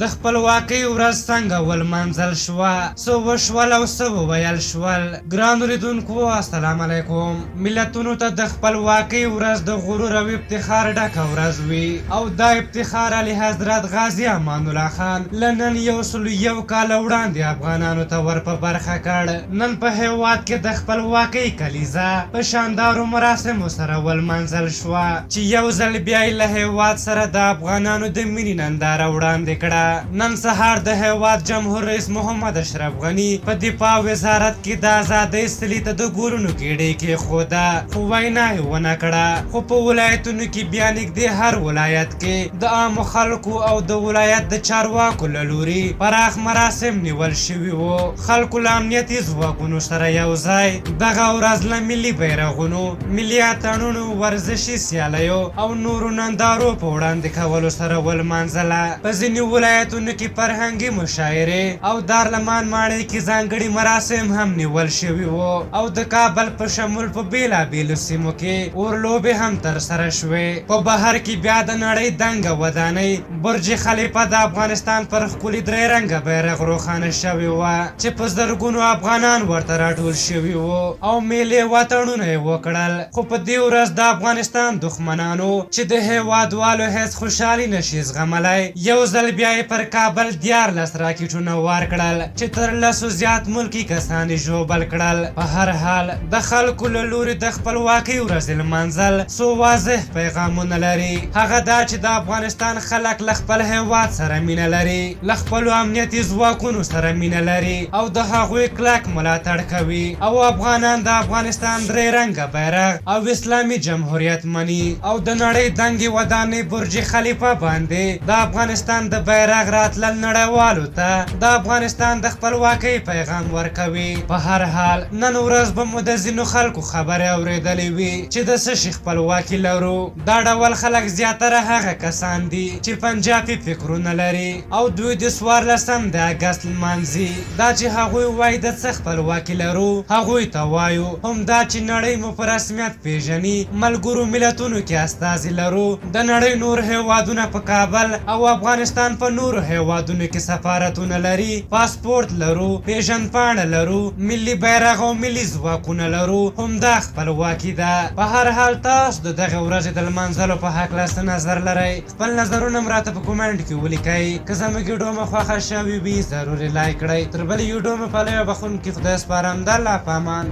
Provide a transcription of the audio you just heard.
د خپلواکۍ ورځ څنګه ولمانځل شوه، څه وشول او څه وویل شول. ګرانو لیدونکو السلام علیکم. ملتونو ته د خپلواکۍ ورځ د غرور او افتخار ډکه ورځ وي او دا افتخار علي حضرت غازي امان الله خان له نن 101 کال وړاندې افغانانو ته ور په برخه کړ. نن په هېواد کې د خپلواکۍ کلیزه په شاندارو مراسمو سره ولمانځل شوه چې یو ځل بیا یې له هېواد سره د افغانانو د مینې ننداره وړاندې کړه. نن سهار د هېواد جمهور رئیس محمد اشرف غني په دفاع وزارت کې د ازادۍ څلي ته د ګورونو ګېډۍ کېښوده خو وینا یې ونه کړه. خو په ولایتونو کې بیا نږدې هر ولایت کې د عامو خلکو او د ولایت د چارواکو له لوري پراخ مراسم نیول شوي وو. خلکو له امنیتي ځواکونو سره یو ځای دغه ورځ له ملي بیرغونو، ملي اتڼونو، ورزشي سیالیو او نورو نندارو په وړاندې کولو سره ولمانځله. په ځینې ولایتونو کې فرهنګي مشاعرې او دارالمان ماڼۍ کې ځانګړي مراسم هم نیول شوي وو او د کابل په شمول په بېلابېلو سیمو کې اورلوبې هم ترسره شوې. په بهر کې بیا د نړۍ دنګه ودانۍ برج خلیفه د افغانستان پر ښکلي درې رنګه بیرغ روښانه شوې وه چې په زرګونو افغانان ورته راټول شوي وو او میلې وطنونه یې وکړل. خو په دې ورځ د افغانستان دښمنانو چې د هېوادوالو هېڅ خوشحالي نشي زغملی یو ځل بیا یې پر کابل 14 راکېټونه وار کړل چې تر 10 زیات ملکي کسان یې ژوبل کړل. په هر حال د خلکو له لوري د خپلواکۍ ورځې لمانځل څو واضح پیغامونه لري. هغه دا چې د افغانستان خلک له خپل هېواد سره مینه لري، له خپلو امنیتي ځواکونو سره مینه لري او د هغوی کلک ملاتړ کوي او افغانان د افغانستان درې رنګه بیرغ او اسلامي جمهوریت مني او د نړۍ دنګې ودانۍ برج خلیفه باندې د افغانستان د بیرغ راتلل نړیوالو ته د افغانستان د خپلواکۍ پیغام ورکوي. په هر حال نن ورځ به مو د ځینو خلکو خبرې اورېدلې وي چې د څه شي خپلواکي لرو. دا ډول خلک زیاتره هغه کسان دي چې پنجابي فکرونه لري او دوی د 14 د اګست لمانځي. دا چې هغوی وایي د څه خپلواکي لرو هغوی ته وایو همدا چې نړۍ مو په رسمیت پیژني، ملګرو ملتونو کې استازي لرو، د نړۍ نور هېوادونه په کابل او افغانستان په نورو هېوادونو کې سفارتونه لري، پاسپورت لرو، پیژندپاڼه لرو، ملي بیرغ او ملي ځواکونه لرو. همدا خپلواکي ده. په هر حال تاسو د دغه ورځې د لمانځلو په هکله څه نظر لرئ؟ خپل نظرونه م راته په کومنټ کې ولیکئ. که زموږ ویډیو مو خوښه شوې وي ضروري لایک کړئ. تر بلې ویډیو مې په لویه بخښونکي خدای سپارم. د الله په امان.